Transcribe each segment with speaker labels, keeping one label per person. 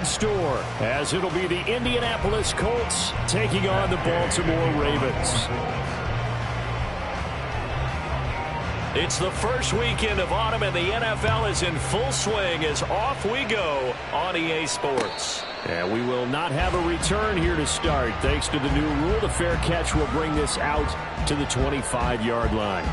Speaker 1: store, as it'll be the Indianapolis Colts taking on the Baltimore Ravens. It's the first weekend of autumn, and the NFL is in full swing as off we go on EA Sports. And we will not have a return here to start. Thanks to the new rule, the fair catch will bring this out to the 25-yard line.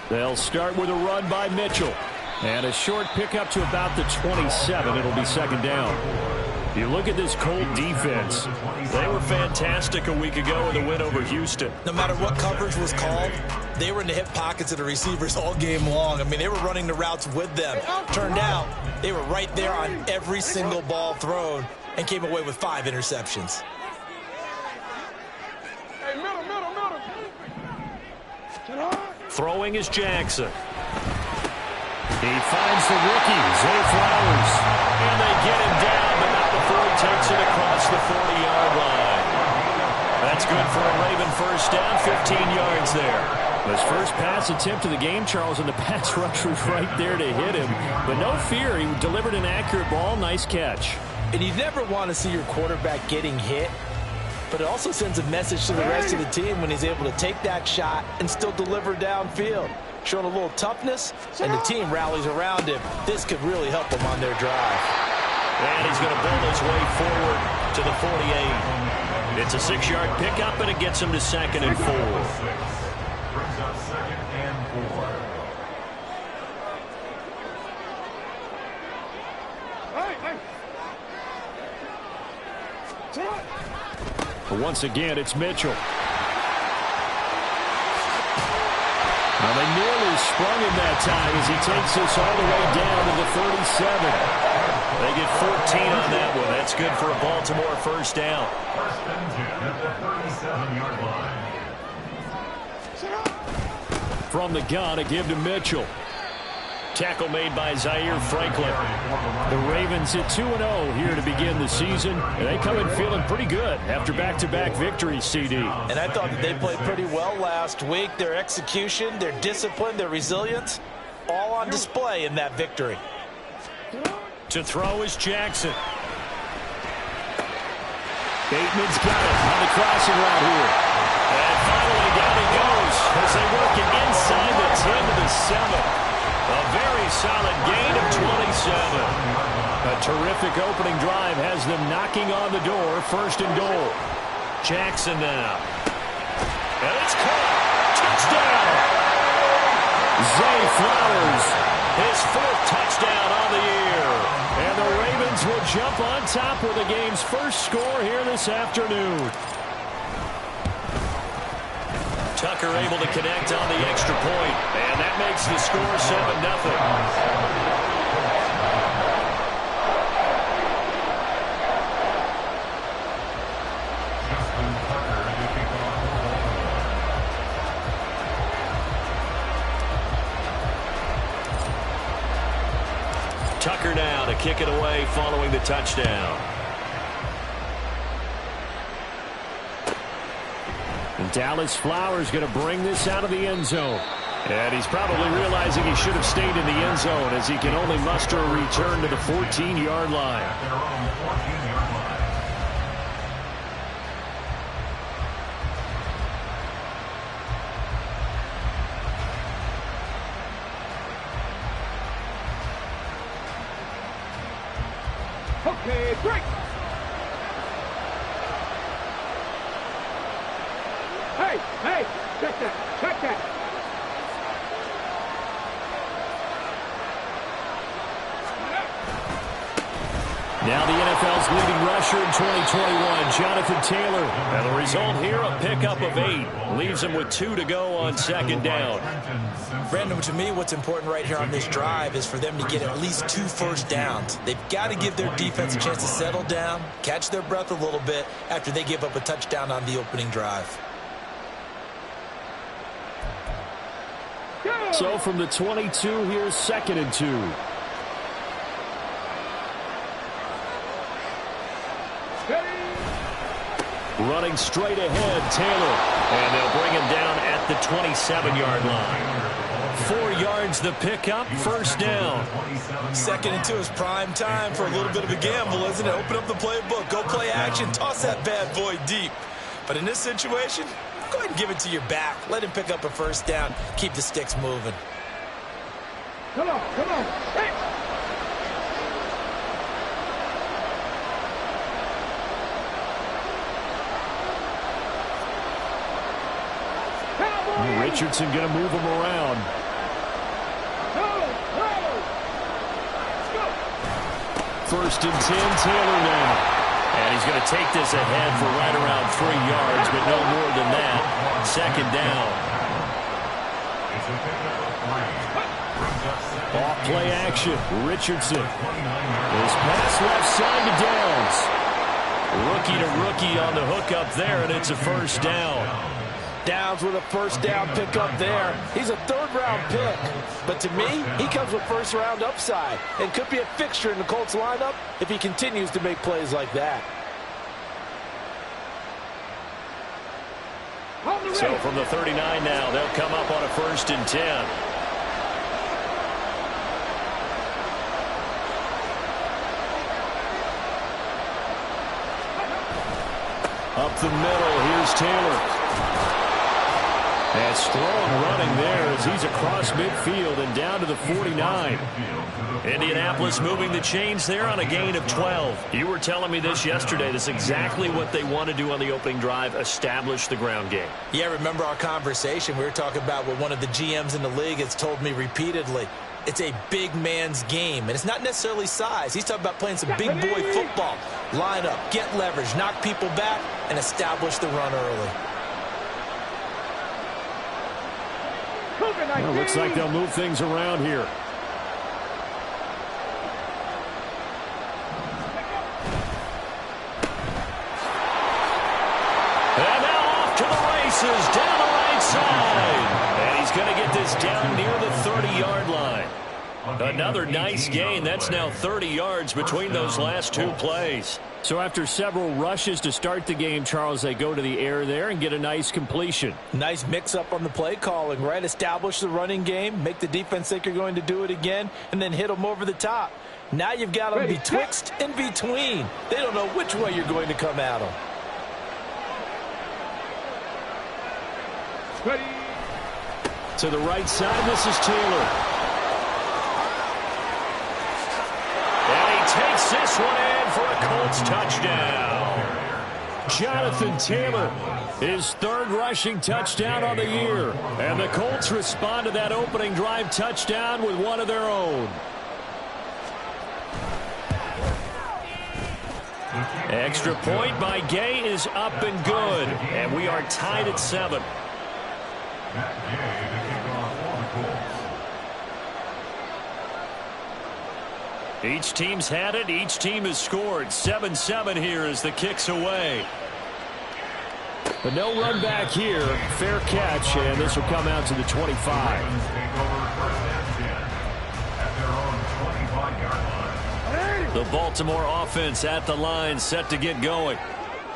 Speaker 1: They'll start with a run by Mitchell. And a short pickup to about the 27. It'll be second down. You look at this Colt defense. They were fantastic a week ago in the win over Houston.
Speaker 2: No matter what coverage was called, they were in the hip pockets of the receivers all game long. I mean, they were running the routes with them. Turned out, they were right there on every single ball thrown and came away with 5 interceptions.
Speaker 1: Throwing is Jackson. He finds the rookie, Zay Flowers. And they get him down, but not before he takes it across the 40-yard line. That's good for a Raven first down, 15 yards there. His first pass attempt of the game, Charles, and the pass rush was right there to hit him. But no fear, he delivered an accurate ball. Nice catch.
Speaker 2: And you never want to see your quarterback getting hit, but it also sends a message to the rest of the team when he's able to take that shot and still deliver downfield. Showing a little toughness, and the team rallies around him. This could really help them on their drive.
Speaker 1: And he's going to build his way forward to the 48. It's a 6-yard pickup, and it gets him to 2nd and 4.
Speaker 3: Brings up 2nd and 4.
Speaker 1: But once again, it's Mitchell. Now they nearly sprung him that time as he takes this all the way down to the 37. They get 14 on that one. That's good for a Baltimore first down.
Speaker 3: First and 10 at the 37-yard line.
Speaker 1: From the gun, a give to Mitchell. Tackle made by Zaire Franklin. The Ravens at 2-0 here to begin the season. And they come in feeling pretty good after back-to-back victories, CD.
Speaker 2: And I thought that they played pretty well last week. Their execution, their discipline, their resilience, all on display in that victory.
Speaker 1: To throw is Jackson. Bateman's got it on the crossing route here. And finally down he goes as they work it inside the 10 to the 7. A very solid gain of 27. A terrific opening drive has them knocking on the door. First and goal. Jackson now. And it's caught. Touchdown. Zay Flowers. His 4th touchdown on the year. And the Ravens will jump on top with the game's first score here this afternoon. Tucker able to connect on the extra point, and that makes the score 7-0. Tucker now to kick it away following the touchdown. And Dallas Flowers going to bring this out of the end zone. And he's probably realizing he should have stayed in the end zone as he can only muster a return to the 14-yard line.
Speaker 4: Okay, break. Hey, check that.
Speaker 1: Now the NFL's leading rusher in 2021, Jonathan Taylor. And the result here, a pickup of 8. Leaves him with 2 to go on second down.
Speaker 2: Brandon, to me, what's important right here on this drive is for them to get at least 2 first downs. They've got to give their defense a chance to settle down, catch their breath a little bit after they give up a touchdown on the opening drive.
Speaker 1: So from the 22, here's 2nd and 2. Running straight ahead, Taylor. And they'll bring him down at the 27-yard line. 4 yards the pickup, first down.
Speaker 2: 2nd and 2 is prime time for a little bit of a gamble, isn't it? Open up the playbook, go play action, toss that bad boy deep. But in this situation, go ahead and give it to your back. Let him pick up a first down, keep the sticks moving.
Speaker 4: Come on, come on. Hey.
Speaker 1: Richardson going to move him around. First and 10, Taylor now. And he's going to take this ahead for right around 3 yards, but no more than that. Second down. Off play action. Richardson. His pass left side to Downs. Rookie to rookie on the hook up there, and it's a first down.
Speaker 2: Downs with a first down pickup there. He's a 3rd-round pick. But to me, he comes with first-round upside and could be a fixture in the Colts lineup if he continues to make plays like that.
Speaker 1: So from the 39 now, they'll come up on a 1st and 10. Up the middle, here's Taylor. And strong running there as he's across midfield and down to the 49. Indianapolis moving the chains there on a gain of 12. You were telling me this yesterday. That's exactly what they want to do on the opening drive, establish the ground game.
Speaker 2: Yeah, remember our conversation. We were talking about what one of the GMs in the league has told me repeatedly. It's a big man's game, and it's not necessarily size. He's talking about playing some big boy football. Line up, get leverage, knock people back, and establish the run early.
Speaker 1: Well, looks like they'll move things around here. And now off to the races, down the right side. And he's going to get this down near the 30-yard line. Another nice gain. That's now 30 yards between those last 2 plays. So after several rushes to start the game, Charles, they go to the air there and get a nice completion.
Speaker 2: Nice mix-up on the play calling, right? Establish the running game, make the defense think you're going to do it again, and then hit them over the top. Now you've got them betwixt and between. They don't know which way you're going to come at them.
Speaker 1: To the right side, this is Taylor. Takes this one in for a Colts touchdown. Jonathan Taylor, his 3rd rushing touchdown on the year. And the Colts respond to that opening drive touchdown with one of their own. Extra point by Gay is up and good. And we are tied at 7. Each team's had it. Each team has scored. 7-7 here as the kick's away. But no run back here. Fair catch, and this will come out to the 25. The Baltimore offense at the line, set to get going.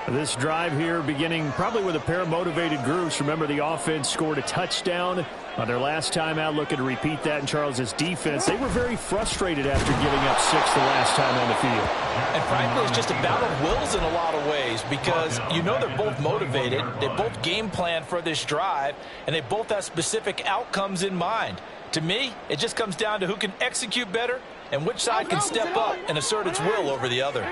Speaker 1: This drive here beginning probably with a pair of motivated groups. Remember, the offense scored a touchdown on their last time out, looking to repeat that in Charles's defense. They were very frustrated after giving up 6 the last time on the field.
Speaker 2: And frankly, it's just a battle of wills in a lot of ways because you know they're both motivated. They both game plan for this drive, and they both have specific outcomes in mind. To me, it just comes down to who can execute better and which side can step up and assert its will over the other.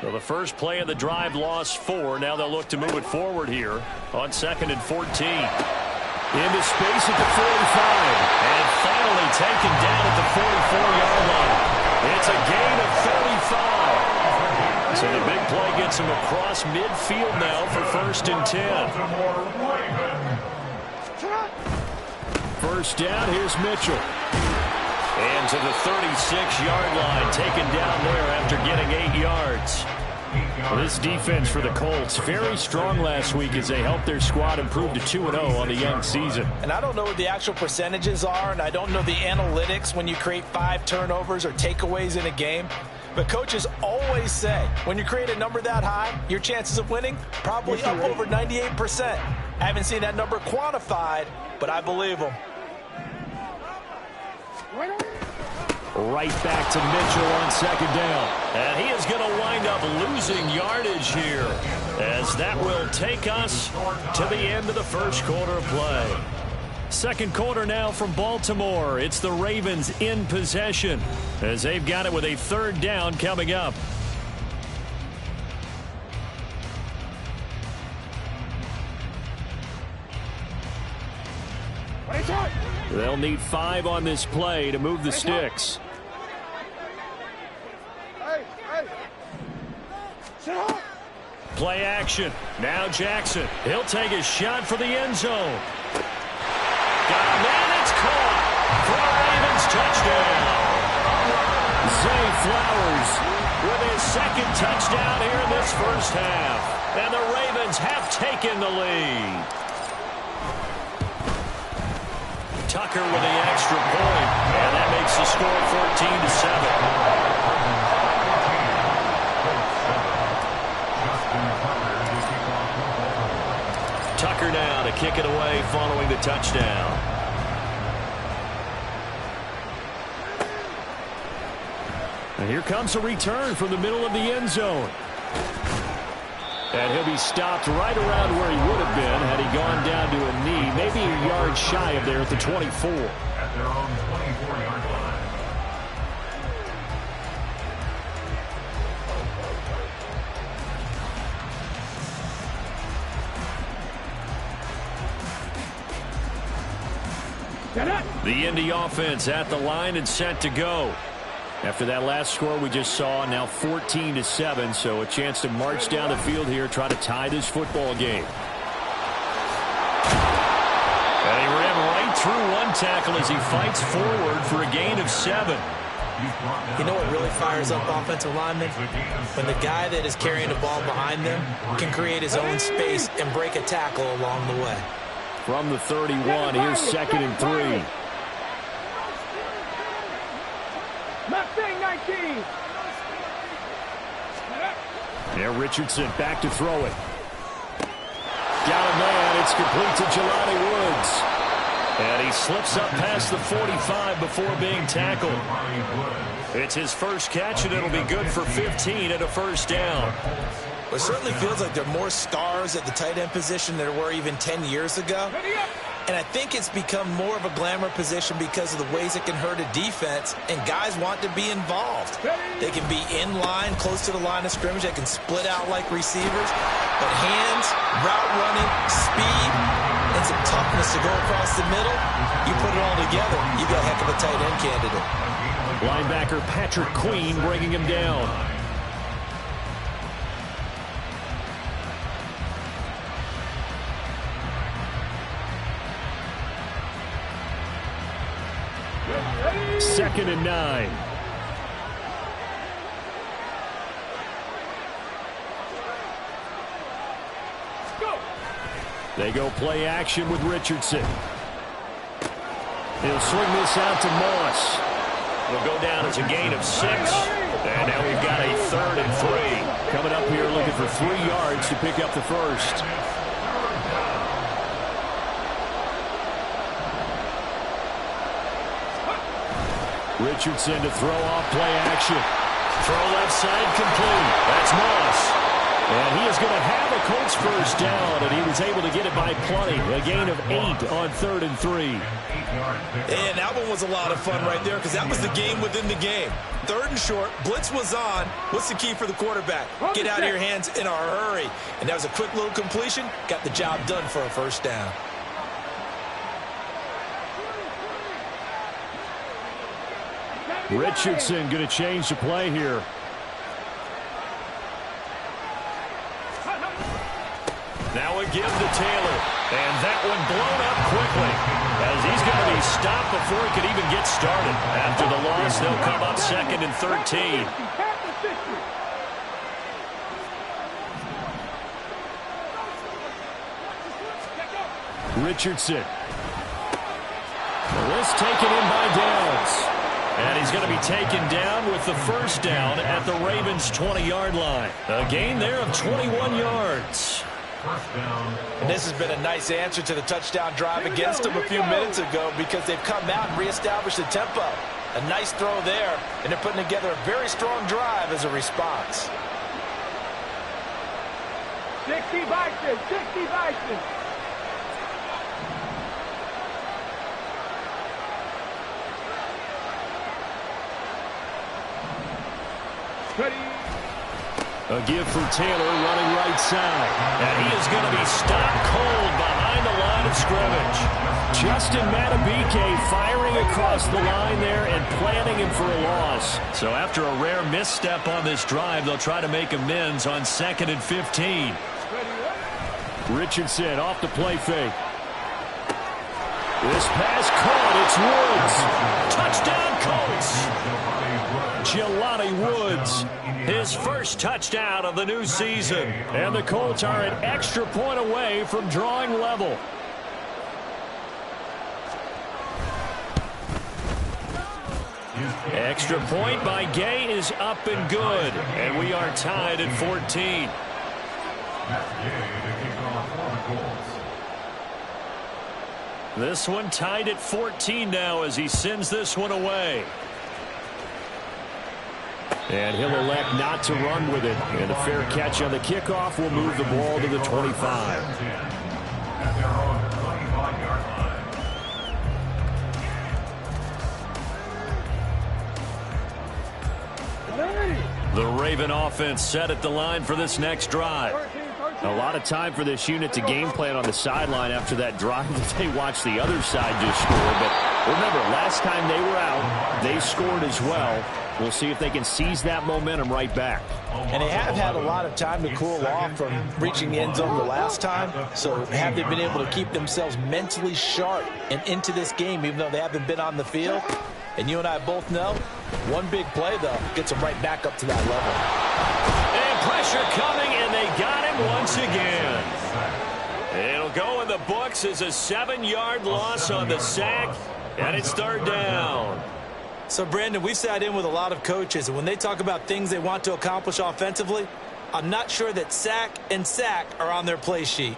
Speaker 1: Well, the first play of the drive lost 4. Now they'll look to move it forward here on 2nd and 14. Into space at the 45. And finally taken down at the 44-yard line. It's a gain of 35. So the big play gets him across midfield now for 1st and 10. First down, here's Mitchell. And to the 36-yard line, taken down there after getting 8 yards. This defense for the Colts, very strong last week as they helped their squad improve to 2-0 on the young season.
Speaker 2: And I don't know what the actual percentages are, and I don't know the analytics when you create 5 turnovers or takeaways in a game. But coaches always say, when you create a number that high, your chances of winning probably up over 98%. I haven't seen that number quantified, but I believe them.
Speaker 1: Right back to Mitchell on 2nd down. And he is going to wind up losing yardage here, as that will take us to the end of the first quarter of play. Second quarter now from Baltimore. It's the Ravens in possession, as they've got it with a 3rd down coming up. They'll need 5 on this play to move the sticks. Play action. Now Jackson. He'll take a shot for the end zone. Got a man. It's caught for a Ravens touchdown. Zay Flowers with his 2nd touchdown here in this first half. And the Ravens have taken the lead. Tucker with the extra point, and that makes the score 14-7. Tucker now to kick it away following the touchdown. And here comes a return from the middle of the end zone. And he'll be stopped right around where he would have been had he gone down to a knee, maybe a yard shy of there at the 24.
Speaker 3: At their own 24-yard line.
Speaker 1: The Indy offense at the line and set to go. After that last score we just saw, now 14-7, so a chance to march down the field here, try to tie this football game. And he ran right through one tackle as he fights forward for a gain of 7.
Speaker 2: You know what really fires up offensive linemen? When the guy that is carrying the ball behind them can create his own space and break a tackle along the way.
Speaker 1: From the 31, here's 2nd and 3. Now Richardson back to throw it. Got a man. It's complete to Jelani Woods. And he slips up past the 45 before being tackled. It's his first catch, and it'll be good for 15 and a 1st down.
Speaker 2: Well, it certainly feels like there are more stars at the tight end position than there were even 10 years ago. And I think it's become more of a glamour position because of the ways it can hurt a defense, and guys want to be involved. They can be in line, close to the line of scrimmage. They can split out like receivers. But hands, route running, speed, and some toughness to go across the middle, you put it all together, you got a heck of a tight end candidate.
Speaker 1: Linebacker Patrick Queen bringing him down. Second and 9. They go play action with Richardson. He'll swing this out to Moss. It'll go down as a gain of 6. And now we've got a 3rd and 3. Coming up here looking for 3 yards to pick up the first. Richardson to throw off play action. Throw left side complete. That's Moss. And he is going to have a Colts first down, and he was able to get it by plenty. A gain of 8 on 3rd and 3.
Speaker 2: And that one was a lot of fun right there because that was the game within the game. 3rd and short, blitz was on. What's the key for the quarterback? Get out of your hands in a hurry. And that was a quick little completion. Got the job done for a first down.
Speaker 1: Richardson going to change the play here. Now a give to Taylor. And that one blown up quickly, as he's going to be stopped before he could even get started. After the loss, they'll come up 2nd and 13. Richardson. This taken in by Downs. And he's going to be taken down with the first down at the Ravens' 20-yard line. A gain there of 21 yards.
Speaker 2: And this has been a nice answer to the touchdown drive against them a few minutes ago, because they've come out and reestablished the tempo. A nice throw there, and they're putting together a very strong drive as a response.
Speaker 4: 60 Bison, 60 Bison.
Speaker 1: A give for Taylor running right side. And he is going to be stopped cold behind the line of scrimmage. Justin Madubuike firing across the line there and planting him for a loss. So after a rare misstep on this drive, they'll try to make amends on 2nd and 15. Richardson off the play fake. This pass caught. It's Woods. Touchdown, Colts. Jelani Woods, his first touchdown of the new season. And the Colts are an extra point away from drawing level. Extra point by Gay is up and good. And we are tied at 14. This one tied at 14 now as he sends this one away. And he'll elect not to run with it. And a fair catch on the kickoff will move the ball to the 25. The Raven offense set at the line for this next drive. A lot of time for this unit to game plan on the sideline after that drive that they watched the other side just score. But remember, last time they were out, they scored as well. We'll see if they can seize that momentum right back.
Speaker 2: And they have had a lot of time to cool off from reaching the end zone the last time. So have they been able to keep themselves mentally sharp and into this game, even though they haven't been on the field? And you and I both know, one big play, though, gets them right back up to that level.
Speaker 1: And pressure coming, and they got him once again. It'll go in the books as a 7-yard loss on the sack, and it's 3rd down.
Speaker 2: So, Brandon, we've sat in with a lot of coaches, and when they talk about things they want to accomplish offensively, I'm not sure that sack and sack are on their play sheet.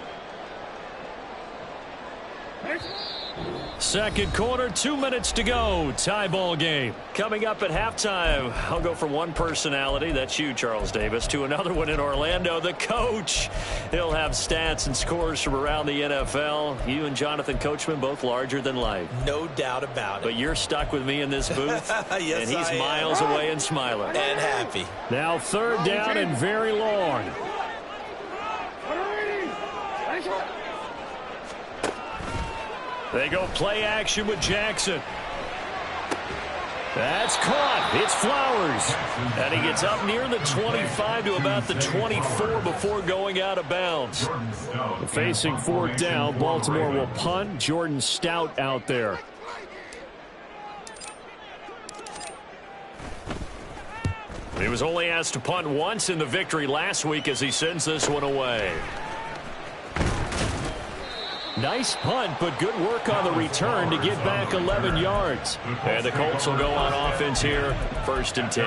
Speaker 1: Second quarter, 2 minutes to go. Tie ball game. Coming up at halftime, I'll go from one personality, that's you, Charles Davis, to another one in Orlando, the coach. He'll have stats and scores from around the NFL. You and Jonathan Coachman, both larger than life.
Speaker 2: No doubt about it.
Speaker 1: But you're stuck with me in this booth,
Speaker 2: yes,
Speaker 1: and he's miles away and smiling.
Speaker 2: And happy.
Speaker 1: Now 3rd down and very long. They go play action with Jackson. That's caught. It's Flowers. And he gets up near the 25 to about the 24 before going out of bounds. Facing 4th down, Baltimore will punt. Jordan Stout out there. He was only asked to punt once in the victory last week as he sends this one away. Nice punt, but good work on the return to get back 11 yards. And the Colts will go on offense here, 1st and 10.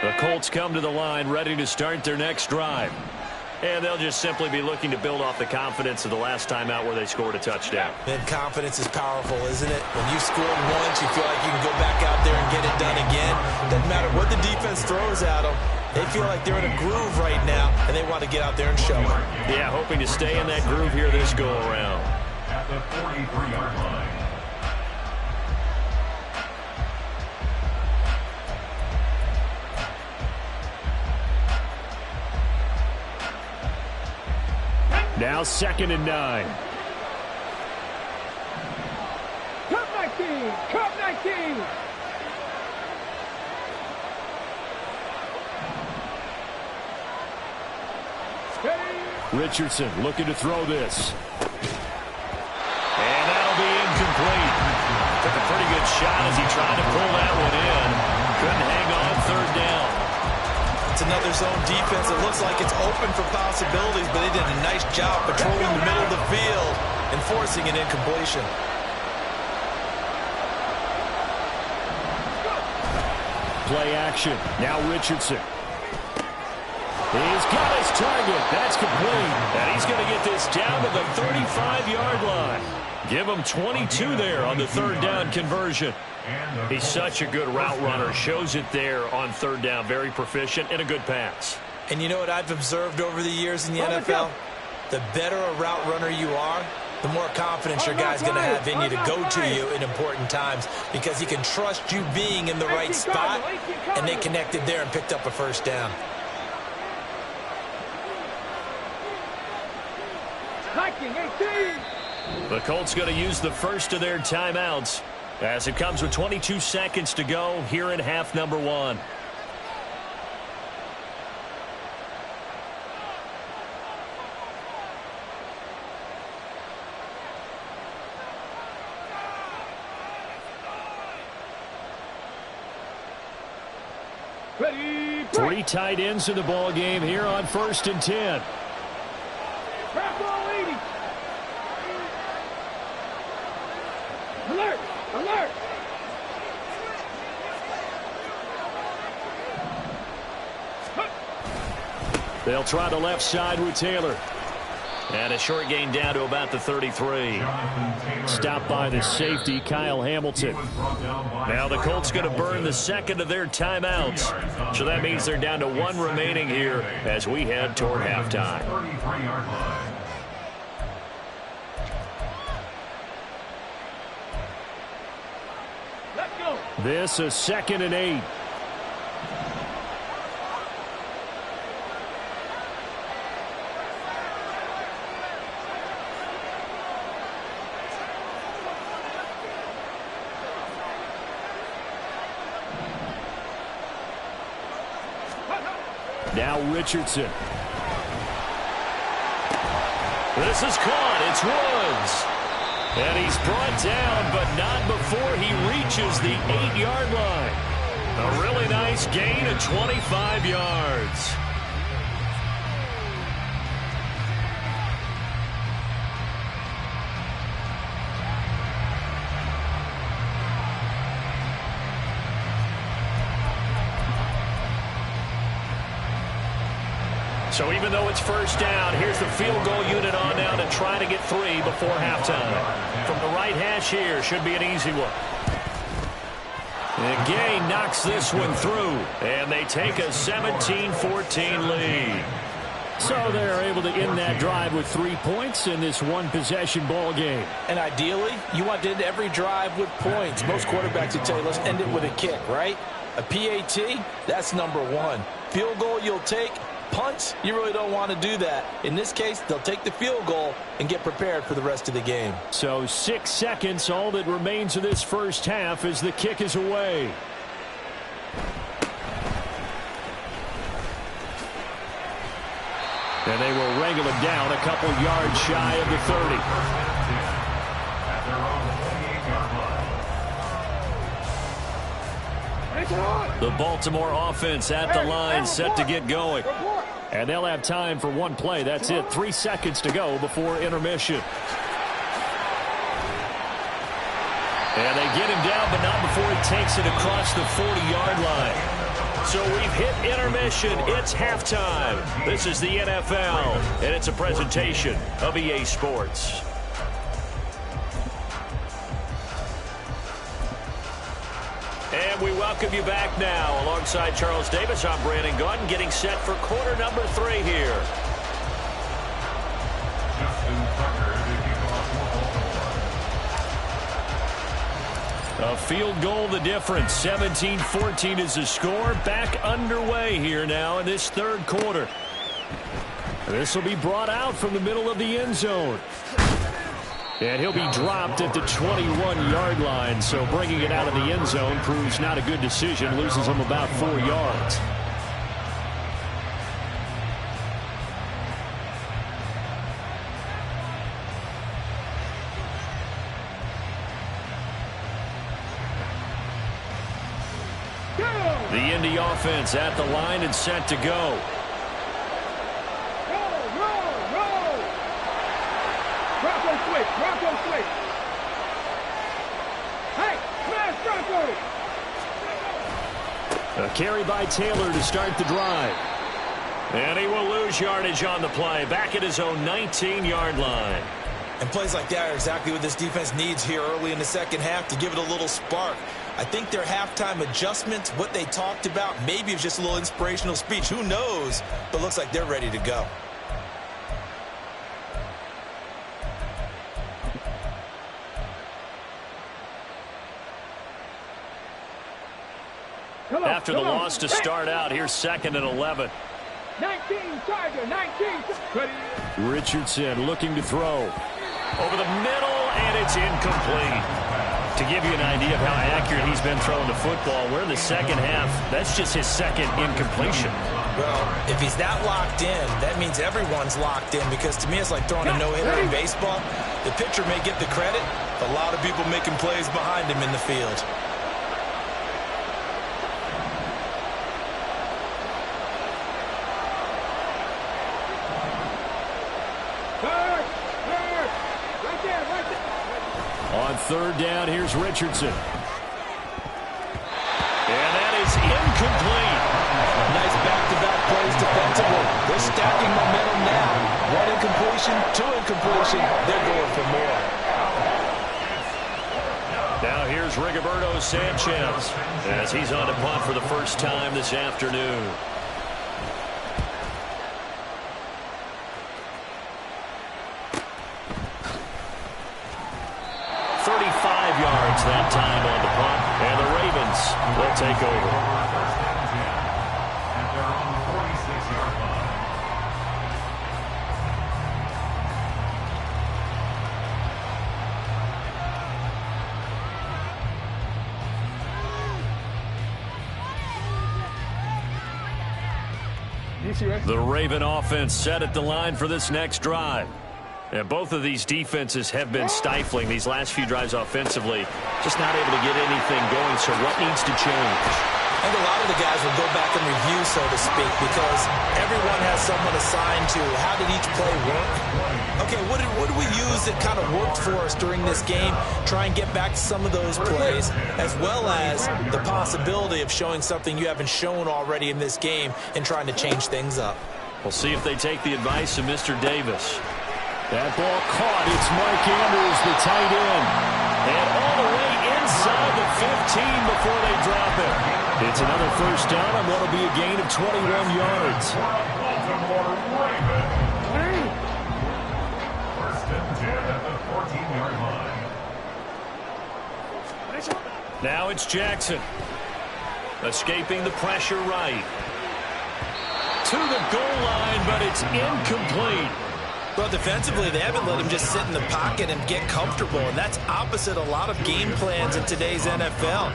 Speaker 1: The Colts come to the line ready to start their next drive. And they'll just simply be looking to build off the confidence of the last time out where they scored a touchdown.
Speaker 2: And confidence is powerful, isn't it? When you scored once, you feel like you can go back out there and get it done again. Doesn't matter what the defense throws at them. They feel like they're in a groove right now, and they want to get out there and show it.
Speaker 1: Yeah, hoping to stay in that groove here this go-around.
Speaker 3: At the 43-yard line.
Speaker 1: Now 2nd and 9.
Speaker 4: Cup 19! Cup 19!
Speaker 1: Richardson looking to throw this. And that'll be incomplete. Took a pretty good shot as he tried to pull that one in. Couldn't hang on third down.
Speaker 2: It's another zone defense. It looks like it's open for possibilities, but they did a nice job patrolling the middle of the field and forcing an incompletion.
Speaker 1: Play action. Now Richardson. He's got his target. That's complete. And he's going to get this down to the 35-yard line. Give him 22 there on the third down conversion. He's such a good route runner. Shows it there on third down. Very proficient and a good pass.
Speaker 2: And you know what I've observed over the years in the NFL? The better a route runner you are, the more confidence your guy's going to have in you to go to you in important times because he can trust you being in the right spot, and they connected there and picked up a first down.
Speaker 1: The Colts going to use the first of their timeouts as it comes with 22 seconds to go here in half number one.
Speaker 4: Ready,
Speaker 1: Three tight ends in the ball game here on 1st and 10.
Speaker 4: Alert! Alert!
Speaker 1: They'll try the left side with Taylor. And a short gain down to about the 33. Stopped by the safety, Kyle Hamilton. Now the Colts going to burn the second of their timeouts. So that means they're down to one remaining here as we head toward halftime.
Speaker 4: Let's go!
Speaker 1: This is 2nd and 8. Now Richardson. This is caught. It's Woods. And he's brought down, but not before he reaches the 8-yard line. A really nice gain of 25 yards. So even though it's first down, here's the field goal unit on now to try to get 3 before halftime. From the right hash here, should be an easy one. And Gay knocks this one through, and they take a 17-14 lead. So they're able to end that drive with 3 points in this one-possession ball game.
Speaker 2: And ideally, you want to end every drive with points. Most quarterbacks would tell you, let's end it with a kick, right? A PAT, that's number 1. Field goal you'll take. Punts, you really don't want to do that. In this case, they'll take the field goal and get prepared for the rest of the game.
Speaker 1: So 6 seconds, all that remains of this first half as the kick is away. And they will wrangle him down a couple yards shy of the 30. The Baltimore offense at the line set to get going. And they'll have time for one play. That's it. 3 seconds to go before intermission. And they get him down, but not before he takes it across the 40-yard line. So we've hit intermission. It's halftime. This is the NFL, and it's a presentation of EA Sports. And we welcome you back now. Alongside Charles Davis, I'm Brandon Gaudin, getting set for quarter number 3 here. A field goal the difference. 17-14 is the score. Back underway here now in this third quarter. This will be brought out from the middle of the end zone. And he'll be dropped at the 21-yard line, so bringing it out of the end zone proves not a good decision. Loses him about 4 yards. The Indy offense at the line and set to go.
Speaker 4: Roll. Bronco switch. Hey, smash Bronco.
Speaker 1: A carry by Taylor to start the drive. And he will lose yardage on the play. Back at his own 19-yard line.
Speaker 2: And plays like that are exactly what this defense needs here early in the second half to give it a little spark. I think their halftime adjustments, what they talked about, maybe it's just a little inspirational speech. Who knows? But looks like they're ready to go.
Speaker 1: After the loss to start out, here's 2nd and 11.
Speaker 4: 19, Tiger, 19.
Speaker 1: Richardson looking to throw. Over the middle, and it's incomplete. To give you an idea of how accurate he's been throwing the football, we're in the second half. That's just his 2nd incompletion.
Speaker 2: Well, if he's that locked in, that means everyone's locked in, because to me it's like throwing a no-hitter in baseball. The pitcher may get the credit, but a lot of people making plays behind him in the field.
Speaker 1: On 3rd down, here's Richardson. And that is incomplete.
Speaker 2: Nice back-to-back plays defensively. They're stacking momentum now. 1 incompletion, 2 incompletion. They're going for more.
Speaker 1: Now here's Rigoberto Sanchez as he's on to punt for the first time this afternoon. 35 yards that time on the punt, and the Ravens will take over.
Speaker 3: And they're on the 46-yard line.
Speaker 1: The Raven offense set at the line for this next drive. And both of these defenses have been stifling these last few drives offensively. Just not able to get anything going, so what needs to change?
Speaker 2: I think a lot of the guys will go back and review, so to speak, because everyone has someone assigned to how did each play work. Okay, what did we use that kind of worked for us during this game? Try and get back to some of those plays, as well as the possibility of showing something you haven't shown already in this game and trying to change things up.
Speaker 1: We'll see if they take the advice of Mr. Davis. That ball caught. It's Mike Andrews, the tight end. And all the way inside the 15 before they drop it. It's another first down on what will be a gain of 21 yards.
Speaker 3: Baltimore Ravens. First and 10 at the 14-yard line.
Speaker 1: Now it's Jackson. Escaping the pressure right. To the goal line, but it's incomplete.
Speaker 2: Well, defensively, they haven't let him just sit in the pocket and get comfortable, and that's opposite a lot of game plans in today's NFL.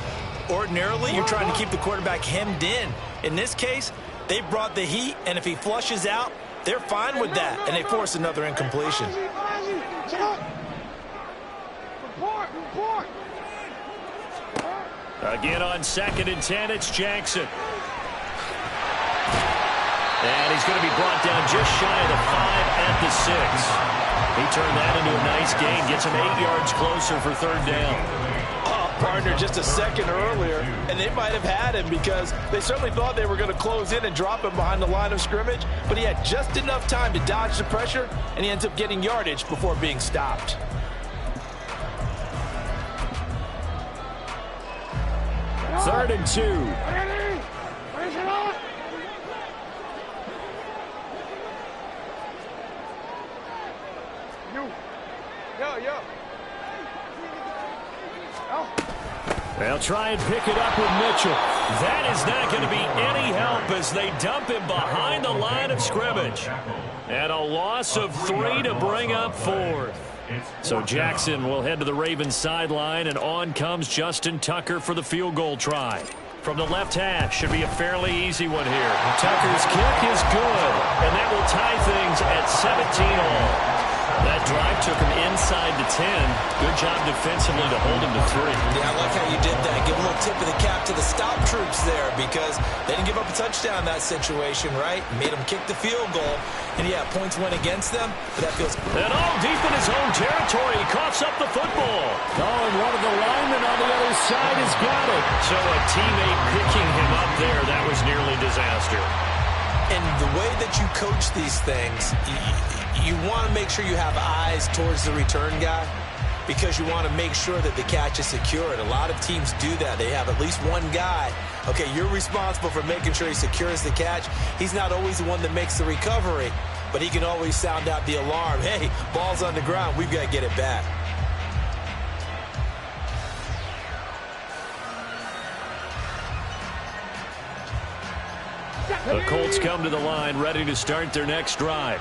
Speaker 2: Ordinarily, you're trying to keep the quarterback hemmed in. In this case, they brought the heat, and if he flushes out, they're fine with that, and they force another incompletion.
Speaker 1: Again on 2nd and 10, it's Jackson. And he's going to be brought down just shy of the 5 at the 6. He turned that into a nice gain, gets him 8 yards closer for 3rd down.
Speaker 2: Partner just a second earlier, and they might have had him because they certainly thought they were going to close in and drop him behind the line of scrimmage, but he had just enough time to dodge the pressure, and he ends up getting yardage before being stopped.
Speaker 1: Third and 2. They'll try and pick it up with Mitchell. That is not going to be any help as they dump him behind the line of scrimmage. And a loss of 3 to bring up 4th. So Jackson will head to the Ravens sideline, and on comes Justin Tucker for the field goal try. From the left hash, should be a fairly easy one here. Tucker's kick is good, and that will tie things at 17 all. That drive took him inside the 10. Good job defensively to hold him to 3.
Speaker 2: Yeah, I like how you did that. Give a little tip of the cap to the stop troops there because they didn't give up a touchdown in that situation, right? Made them kick the field goal. And, yeah, points went against them, but that feels good.
Speaker 1: And all deep in his own territory. He coughs up the football. Oh, and one of the linemen on the other side has got it. So a teammate picking him up there, that was nearly disaster.
Speaker 2: And the way that you coach these things, you want to make sure you have eyes towards the return guy because you want to make sure that the catch is secured. A lot of teams do that. They have at least one guy. Okay, you're responsible for making sure he secures the catch. He's not always the one that makes the recovery, but he can always sound out the alarm. Hey, ball's on the ground. We've got to get it back.
Speaker 1: The Colts come to the line ready to start their next drive.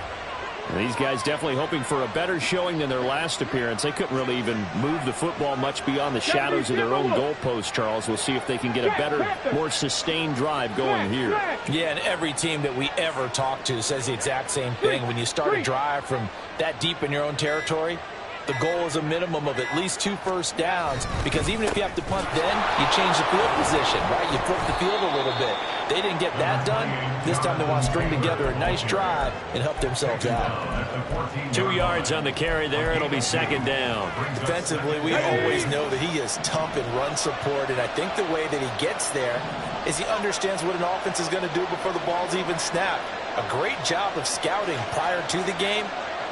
Speaker 1: And these guys definitely hoping for a better showing than their last appearance. They couldn't really even move the football much beyond the shadows of their own goalpost, Charles. We'll see if they can get a better, more sustained drive going here.
Speaker 2: Yeah, and every team that we ever talk to says the exact same thing. When you start a drive from that deep in your own territory, the goal is a minimum of at least 2 first downs because even if you have to punt then, you change the field position, right? You flip the field a little bit. They didn't get that done. This time they want to string together a nice drive and help themselves out.
Speaker 1: 2 yards on the carry there. It'll be second down.
Speaker 2: Defensively, we always know that he is tough in run support, and I think the way that he gets there is he understands what an offense is going to do before the ball's even snapped. A great job of scouting prior to the game,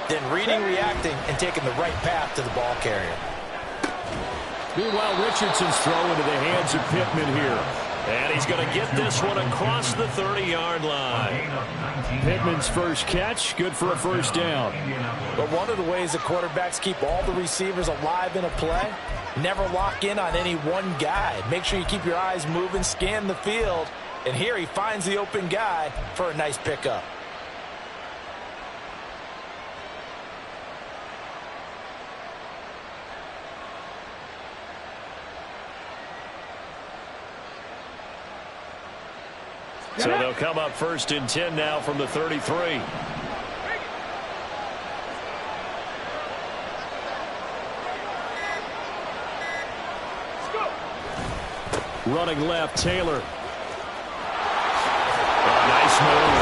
Speaker 2: then reading, reacting, and taking the right path to the ball carrier.
Speaker 1: Meanwhile, Richardson's throw into the hands of Pittman here. And he's going to get this one across the 30-yard line. Pittman's first catch, good for a first down.
Speaker 2: But one of the ways the quarterbacks keep all the receivers alive in a play, never lock in on any one guy. Make sure you keep your eyes moving, scan the field. And here he finds the open guy for a nice pickup.
Speaker 1: So they'll come up first and 10 now from the 33. Running left, Taylor. Nice move.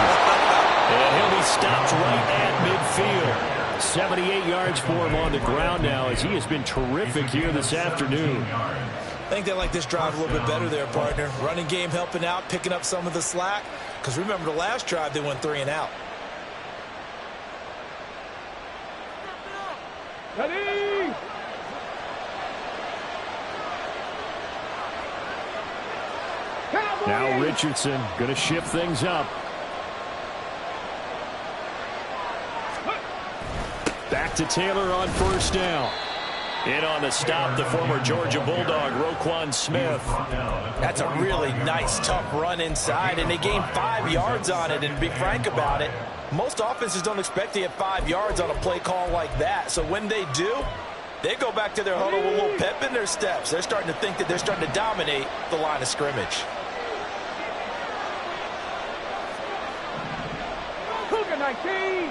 Speaker 1: And he'll be stopped right at midfield. 78 yards for him on the ground now as he has been terrific here this afternoon.
Speaker 2: I think they like this drive a little bit better there, partner. Running game helping out, picking up some of the slack. Because remember the last drive, they went 3 and out.
Speaker 4: Ready?
Speaker 1: Now Richardson going to shift things up. Back to Taylor on first down. In on the stop, the former Georgia Bulldog, Roquan Smith.
Speaker 2: That's a really nice, tough run inside, and they gained 5 yards on it. And to be frank about it, most offenses don't expect to get 5 yards on a play call like that. So when they do, they go back to their huddle with a little pep in their steps. They're starting to think that they're starting to dominate the line of scrimmage.
Speaker 4: Cougar 19.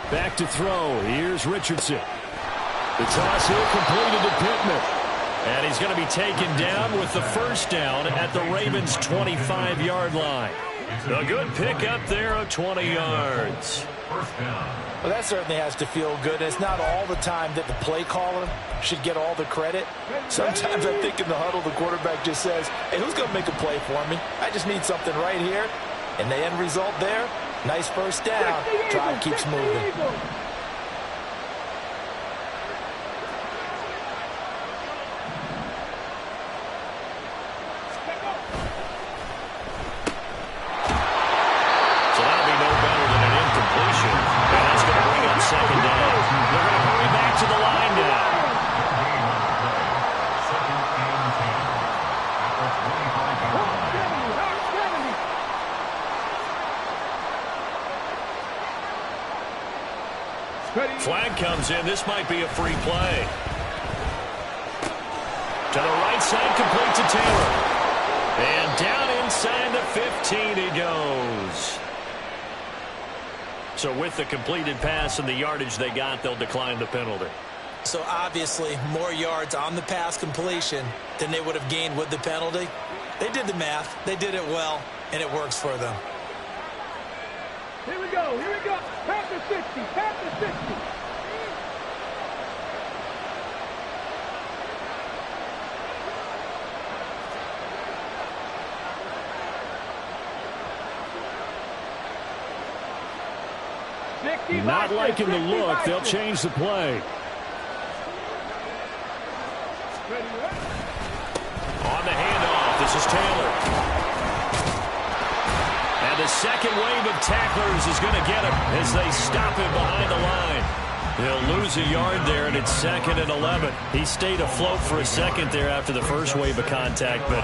Speaker 1: Back to throw. Here's Richardson. The toss here completed to Pittman. And he's going to be taken down with the first down at the Ravens' 25-yard line. A good pickup there of 20 yards.
Speaker 2: Well, that certainly has to feel good. It's not all the time that the play caller should get all the credit. Sometimes I think in the huddle, the quarterback just says, hey, who's going to make a play for me? I just need something right here. And the end result there, nice first down. Drive keeps moving.
Speaker 1: So that'll be no better than an incompletion. And that's going to bring up second down. They're going to hurry back to the line now. Flag comes in. This might be a free play. To the right side, complete to Taylor. And down inside the 15 he goes. So with the completed pass and the yardage they got, they'll decline the penalty.
Speaker 2: So obviously more yards on the pass completion than they would have gained with the penalty. They did the math. They did it well, and it works for them.
Speaker 4: Here we go. Here we go. Past the 60. Past the 60.
Speaker 1: Not liking the look. They'll change the play. On the handoff, this is Taylor. And the second wave of tacklers is going to get him as they stop him behind the line. He'll lose a yard there, and it's 2nd and 11. He stayed afloat for a second there after the first wave of contact, but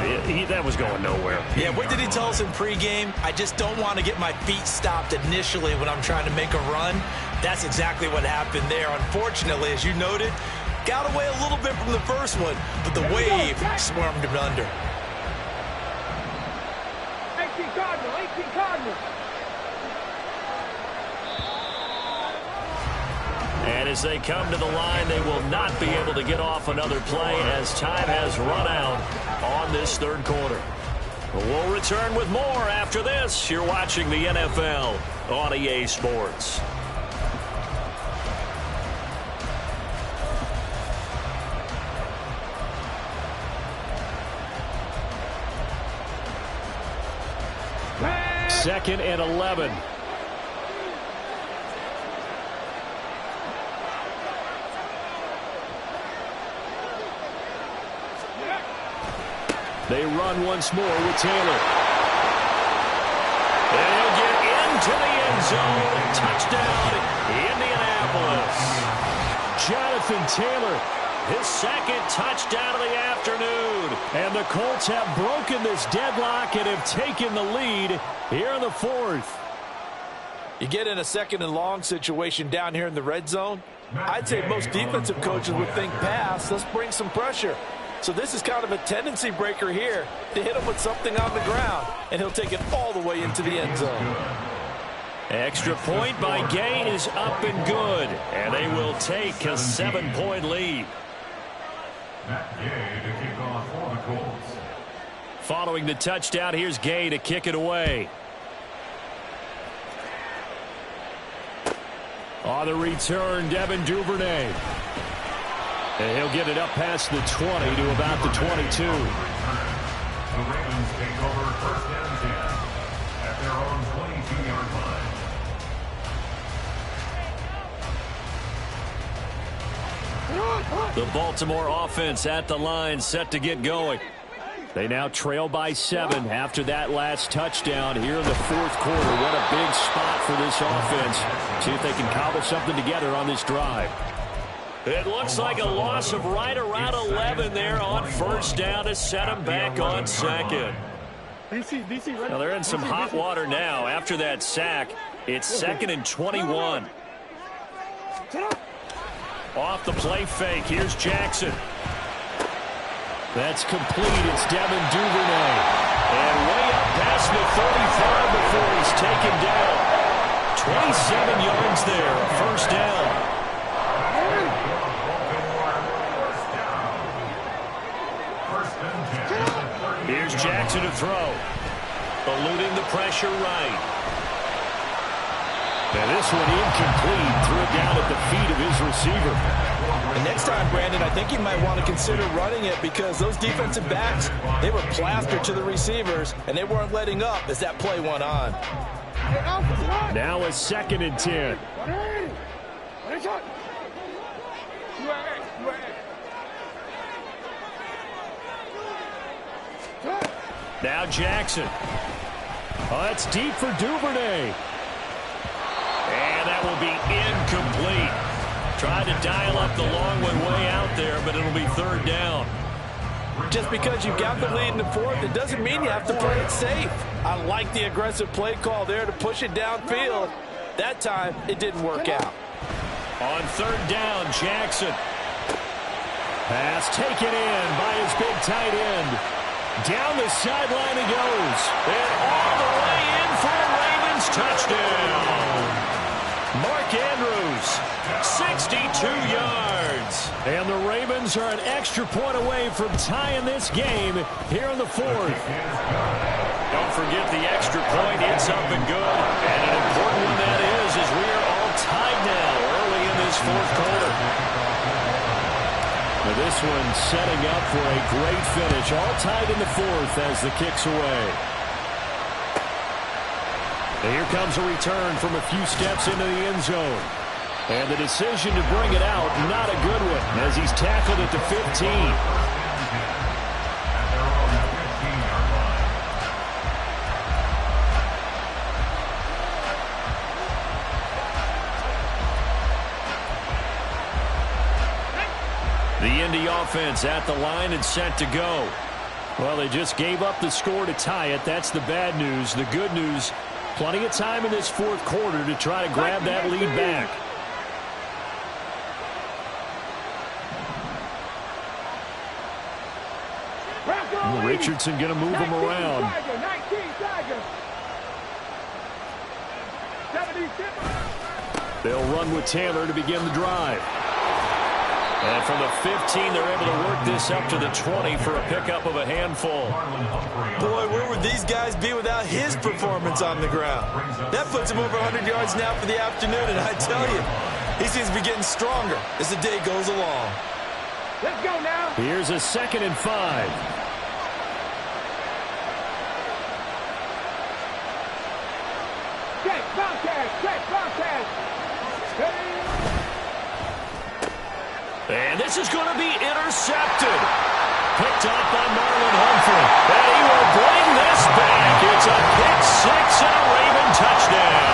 Speaker 1: that was going nowhere.
Speaker 2: Yeah, what did he tell us in pregame? I just don't want to get my feet stopped initially when I'm trying to make a run. That's exactly what happened there. Unfortunately, as you noted, got away a little bit from the first one, but the wave swarmed him under.
Speaker 4: 18 Cardinal, 18 Cardinal.
Speaker 1: And as they come to the line, they will not be able to get off another play as time has run out on this third quarter. We'll return with more after this. You're watching the NFL on EA Sports. Second and 11. They run once more with Taylor. And he'll get into the end zone. Touchdown, Indianapolis. Jonathan Taylor, his second touchdown of the afternoon. And the Colts have broken this deadlock and have taken the lead here in the fourth.
Speaker 2: You get in a 2nd and long situation down here in the red zone. I'd say most defensive coaches would think pass. Let's bring some pressure. So this is kind of a tendency breaker here to hit him with something on the ground, and he'll take it all the way into the end zone.
Speaker 1: Extra point by Gay is up and good, and they will take a 7-point lead.
Speaker 3: Matt Gay to kick off for the Colts.
Speaker 1: Following the touchdown, here's Gay to kick it away. On the return, Devin Duvernay. And he'll get it up past the 20 to about the 22.
Speaker 3: The Ravens take over 1st and 10 at their own 22-yard line.
Speaker 1: The Baltimore offense at the line, set to get going. They now trail by 7 after that last touchdown here in the fourth quarter. What a big spot for this offense. See if they can cobble something together on this drive. It looks like a loss of right around 11 there on first down to set them back on second. Now they're in some hot water now. After that sack, it's 2nd and 21. Off the play fake, here's Jackson. That's complete. It's Devin Duvernay. And way up past the 35 before he's taken down. 27 yards there, first down. Here's Jackson to throw. Eluding the pressure right. And this one incomplete. Threw it down at the feet of his receiver.
Speaker 2: And next time, Brandon, I think you might want to consider running it because those defensive backs, they were plastered to the receivers, and they weren't letting up as that play went on.
Speaker 1: Now a 2nd and 10. Now Jackson. Oh, that's deep for Duvernay. And that will be incomplete. Tried to dial up the long one way out there, but it'll be 3rd down.
Speaker 2: Just because you've got the lead in the fourth, it doesn't mean you have to play it safe. I like the aggressive play call there to push it downfield. That time, it didn't work out.
Speaker 1: On 3rd down, Jackson. Pass taken in by his big tight end. Down the sideline he goes. And all the way in for a Ravens touchdown. Mark Andrews, 62 yards. And the Ravens are an extra point away from tying this game here in the fourth. Don't forget the extra point. It's up and good. And an important one that is, as we are all tied now early in this fourth quarter. Now this one setting up for a great finish. All tied in the fourth as the kick's away. And here comes a return from a few steps into the end zone. And the decision to bring it out, not a good one, as he's tackled at the 15. The Indy offense at the line and set to go. Well, they just gave up the score to tie it. That's the bad news. The good news, plenty of time in this fourth quarter to try to grab that lead back. Richardson going to move him around. They'll run with Taylor to begin the drive. And from the 15, they're able to work this up to the 20 for a pickup of a handful.
Speaker 2: Boy, where would these guys be without his performance on the ground? That puts him over 100 yards now for the afternoon, and I tell you, he seems to be getting stronger as the day goes along.
Speaker 4: Let's go now.
Speaker 1: Here's a 2nd and 5. And this is going to be intercepted. Picked off by Marlon Humphrey. And he will bring this back. It's a pick six and a Raven touchdown.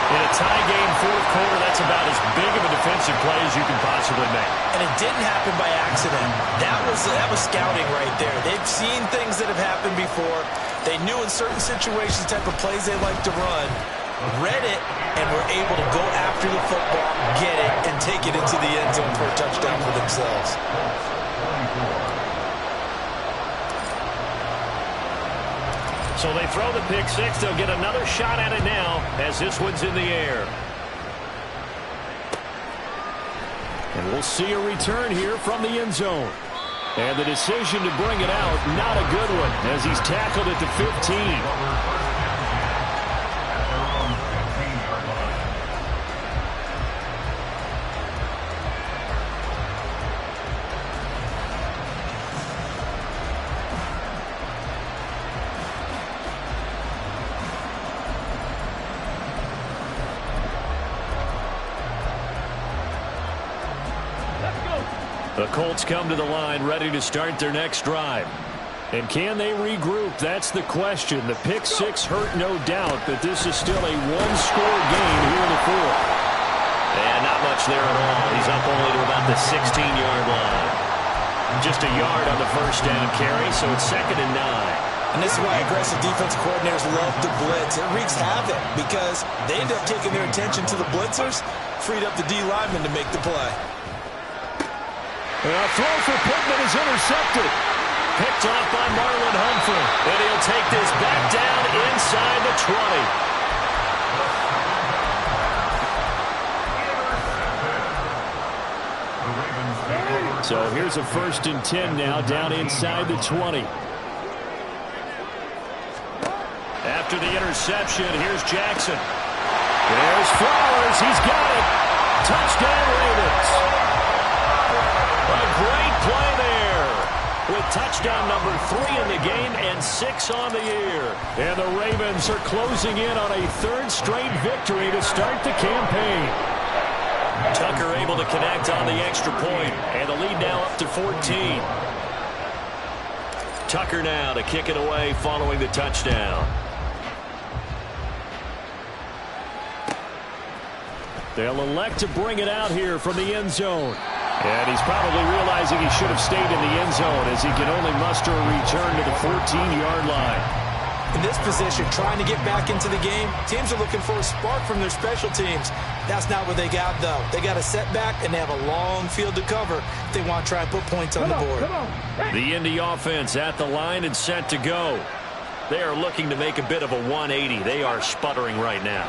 Speaker 1: In a tie game fourth quarter, that's about as big of a defensive play as you can possibly make.
Speaker 2: And it didn't happen by accident. That was scouting right there. They've seen things that have happened before. They knew in certain situations the type of plays they like to run. Read it, and were able to go after the football, get it, and take it into the end zone for a touchdown for themselves.
Speaker 1: So they throw the pick six. They'll get another shot at it now as this one's in the air. And we'll see a return here from the end zone. And the decision to bring it out, not a good one, as he's tackled at the 15. The Colts come to the line ready to start their next drive. And can they regroup? That's the question. The pick six hurt, no doubt, but this is still a one-score game here in the fourth. And not much there at all. He's up only to about the 16-yard line. Just a yard on the first down carry, so it's 2nd and 9.
Speaker 2: And this is why aggressive defense coordinators love to blitz. It wreaks havoc because they end up taking their attention to the blitzers, freed up the D lineman to make the play.
Speaker 1: A throw for Pittman is intercepted. Picked off by Marlon Humphrey. And he'll take this back down inside the 20. So here's a 1st and 10 now down inside the 20. After the interception, here's Jackson. There's Flowers. He's got it. Touchdown Ravens. A great play there with touchdown number 3 in the game and 6 on the year. And the Ravens are closing in on a 3rd straight victory to start the campaign. Tucker able to connect on the extra point, and the lead now up to 14. Tucker now to kick it away following the touchdown. They'll elect to bring it out here from the end zone. And he's probably realizing he should have stayed in the end zone as he can only muster a return to the 14-yard line.
Speaker 2: In this position, trying to get back into the game, teams are looking for a spark from their special teams. That's not what they got, though. They got a setback, and they have a long field to cover if they want to try and put points on the board.
Speaker 1: The Indy offense at the line and set to go. They are looking to make a bit of a 180. They are sputtering right now.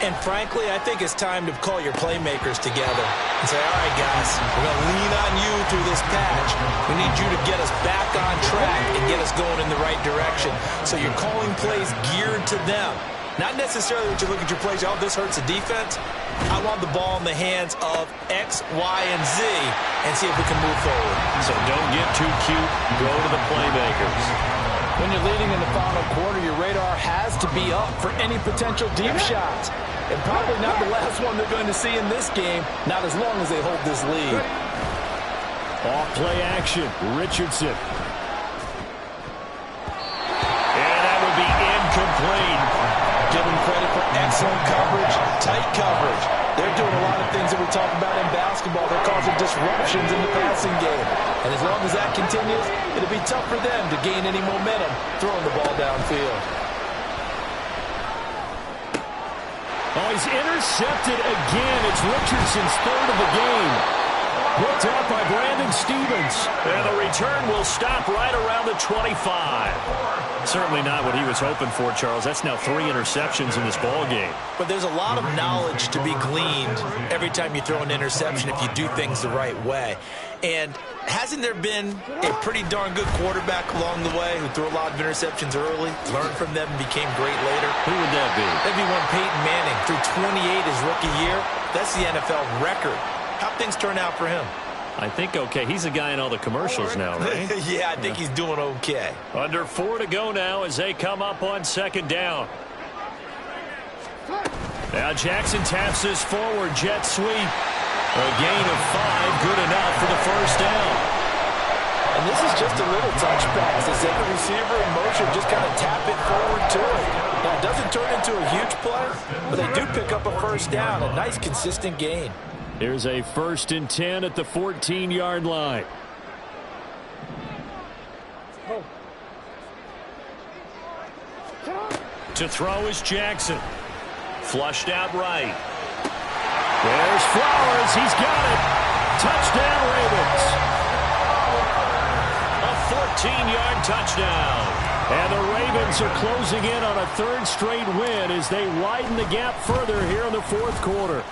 Speaker 2: And frankly, I think it's time to call your playmakers together and say, all right, guys, we're going to lean on you through this patch. We need you to get us back on track and get us going in the right direction. So you're calling plays geared to them. Not necessarily that you look at your plays, oh, this hurts the defense. I want the ball in the hands of X, Y, and Z and see if we can move forward.
Speaker 1: So don't get too cute. Go to the playmakers.
Speaker 2: When you're leading in the final quarter, your radar has to be up for any potential deep shots. And probably not the last one they're going to see in this game, not as long as they hold this lead.
Speaker 1: Off play action, Richardson. And that would be incomplete.
Speaker 2: Give them credit for excellent coverage, tight coverage. They're doing a lot of things that we talk about in basketball. They're causing disruptions in the passing game. And as long as that continues, it'll be tough for them to gain any momentum throwing the ball downfield.
Speaker 1: Oh, he's intercepted again. It's Richardson's third of the game. Picked up by Brandon Stevens. And the return will stop right around the 25. Certainly not what he was hoping for, Charles. That's now 3 interceptions in this ball game.
Speaker 2: But there's a lot of knowledge to be gleaned every time you throw an interception if you do things the right way. And hasn't there been a pretty darn good quarterback along the way who threw a lot of interceptions early, learned from them, and became great later?
Speaker 1: Who would that be?
Speaker 2: That'd be one Peyton Manning. Threw 28 his rookie year. That's the NFL record. How'd things turn out for him?
Speaker 1: I think okay. He's a guy in all the commercials now, right?
Speaker 2: Yeah, I think he's doing okay.
Speaker 1: Under 4 to go now as they come up on second down. Now Jackson taps this forward jet sweep. A gain of 5, good enough for the first down.
Speaker 2: And this is just a little touch pass. The second receiver in motion just kind of tap it forward to it. Now, it doesn't turn into a huge play, but they do pick up a first down. A nice, consistent gain.
Speaker 1: Here's a 1st and 10 at the 14-yard line. To throw is Jackson. Flushed out right. There's Flowers. He's got it. Touchdown, Ravens. A 14-yard touchdown. And the Ravens are closing in on a 3rd straight win as they widen the gap further here in the 4th quarter.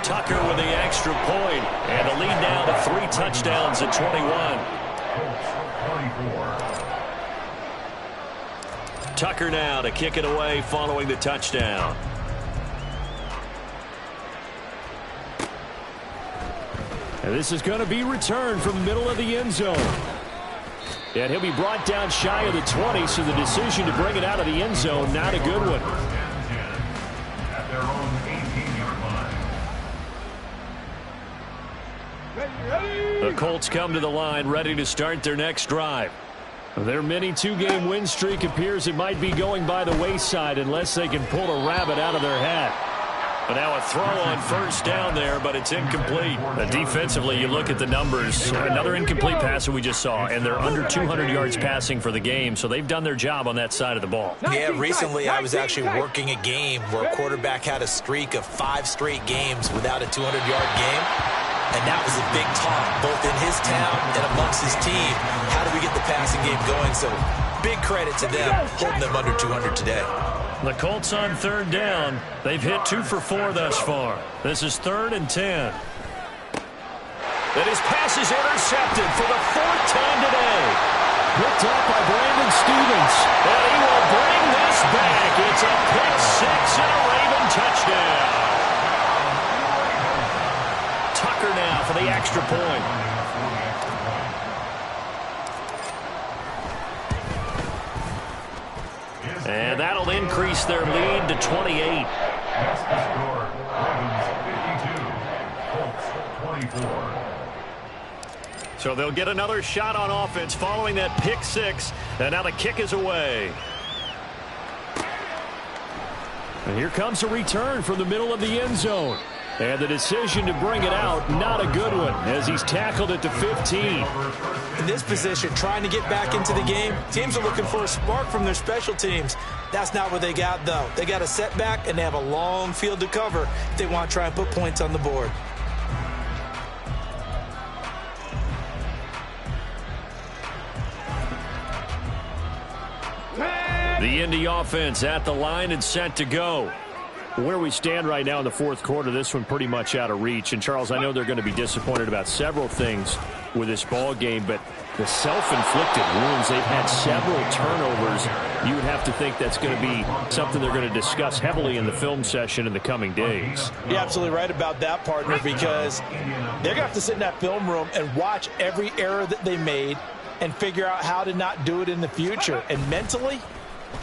Speaker 1: Tucker with the extra point, and the lead now to 3 touchdowns at 21. Tucker now to kick it away following the touchdown. And this is going to be returned from the middle of the end zone. And he'll be brought down shy of the 20, so the decision to bring it out of the end zone, not a good one.
Speaker 3: At their own 18-yard line.
Speaker 1: The Colts come to the line ready to start their next drive. Their mini 2-game win streak appears it might be going by the wayside unless they can pull a rabbit out of their hat. But now a throw on first down there, but it's incomplete. Defensively, you look at the numbers. Another incomplete pass that we just saw, and they're under 200 yards passing for the game, so they've done their job on that side of the ball.
Speaker 2: Yeah, recently I was actually working a game where a quarterback had a streak of 5 straight games without a 200-yard game. And that was a big talk, both in his town and amongst his team. How do we get the passing game going? So big credit to them, holding them under 200 today.
Speaker 1: The Colts on 3rd down. They've hit 2 for 4 thus far. This is 3rd and 10. And his pass is intercepted for the 4th time today. Picked up by Brandon Stevens. And he will bring this back. It's a pick 6 and a Raven touchdown. Tucker now for the extra point. And that'll increase their lead to 28.
Speaker 3: That's the score. Ravens 52, Colts 24.
Speaker 1: So they'll get another shot on offense following that pick 6. And now the kick is away. And here comes a return from the middle of the end zone. And the decision to bring it out, not a good one, as he's tackled at the 15.
Speaker 2: In this position, trying to get back into the game, teams are looking for a spark from their special teams. That's not what they got, though. They got a setback, and they have a long field to cover if they want to try and put points on the board.
Speaker 1: The Indy offense at the line and set to go. Where we stand right now in the fourth quarter, this one pretty much out of reach. And, Charles, I know they're going to be disappointed about several things with this ball game, but the self-inflicted wounds, they've had several turnovers. You would have to think that's going to be something they're going to discuss heavily in the film session in the coming days.
Speaker 2: You're absolutely right about that, partner, because they're going to have to sit in that film room and watch every error that they made and figure out how to not do it in the future. And mentally,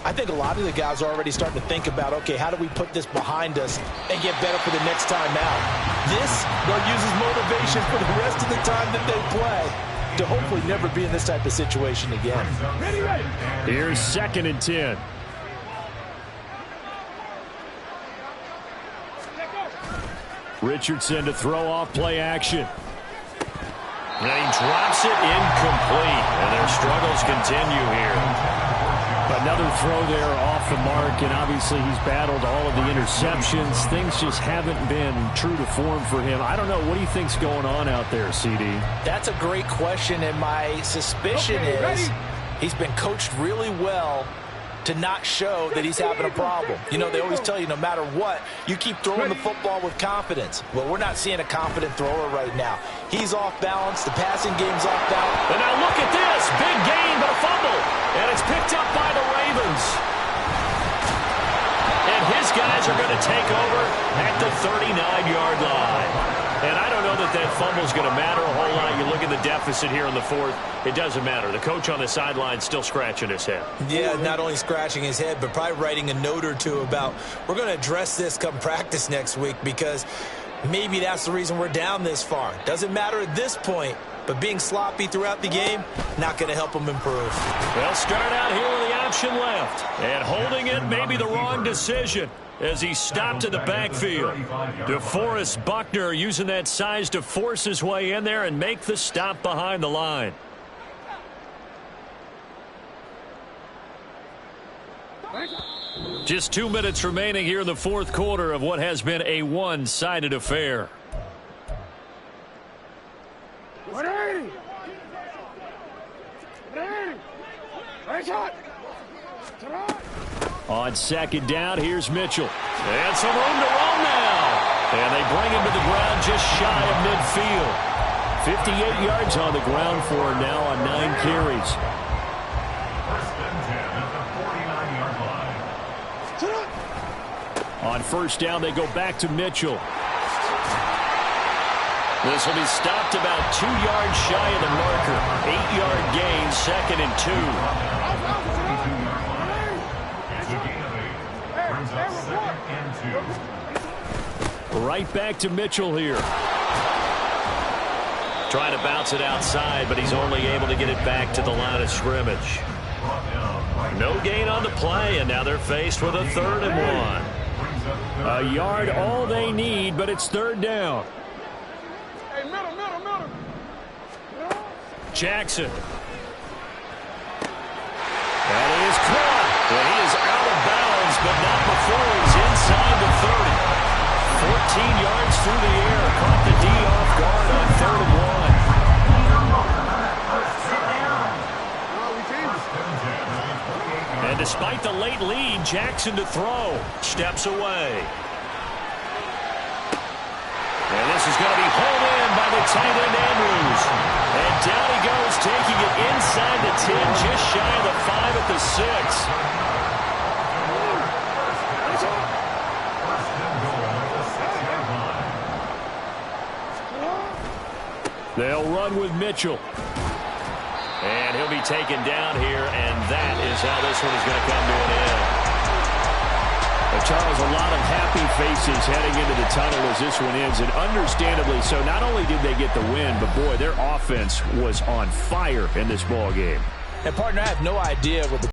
Speaker 2: I think a lot of the guys are already starting to think about, okay, how do we put this behind us and get better for the next time out? This, they'll use as motivation for the rest of the time that they play to hopefully never be in this type of situation again.
Speaker 1: Here's 2nd and 10. Richardson to throw off play action. And he drops it incomplete, and their struggles continue here. Another throw there off the mark, and obviously he's battled all of the interceptions. Things just haven't been true to form for him. I don't know. What do you think's going on out there, CD?
Speaker 2: That's a great question, and my suspicion is he's been coached really well to not show that he's having a problem. You know, they always tell you no matter what, you keep throwing the football with confidence. Well, we're not seeing a confident thrower right now. He's off balance. The passing game's off balance.
Speaker 1: And now look at this. Big gain, but a fumble. And it's picked up by the Ravens. And his guys are going to take over at the 39-yard line. And I don't know that that fumble is going to matter a whole lot. You look at the deficit here in the fourth, it doesn't matter. The coach on the sideline still scratching his head.
Speaker 2: Yeah, not only scratching his head, but probably writing a note or two about, we're going to address this come practice next week because maybe that's the reason we're down this far. Doesn't matter at this point, but being sloppy throughout the game, not going to help them improve.
Speaker 1: They'll start out here with the option left. And holding it may be the wrong decision as he stopped in the backfield. DeForest Buckner using that size to force his way in there and make the stop behind the line. Just 2 minutes remaining here in the fourth quarter of what has been a one-sided affair. On 2nd down, here's Mitchell. And some room to roam now. And they bring him to the ground just shy of midfield. 58 yards on the ground for him now on 9 carries.
Speaker 3: 1st and 10 at the 49-yard line.
Speaker 1: On 1st down, they go back to Mitchell. This will be stopped about 2 yards shy of the marker. 8-yard gain, 2nd and 2. Right back to Mitchell here. Trying to bounce it outside, but he's only able to get it back to the line of scrimmage. No gain on the play, and now they're faced with a 3rd and 1. A yard all they need, but it's 3rd down. Jackson. That is caught. And he is out of bounds, but not before he's inside the 30. 14 yards through the air. Caught the D off guard on 3rd and 1. And despite the late lead, Jackson to throw. Steps away. And this is going to be hauled in by the tight end Andrews. And down he goes, taking it inside the 10, just shy of the 5 at the 6. They'll run with Mitchell. And he'll be taken down here, and that is how this one is going to come to an end. Charles, a lot of happy faces heading into the tunnel as this one ends, and understandably so. Not only did they get the win, but boy, their offense was on fire in this ball game.
Speaker 2: And partner, I have no idea what the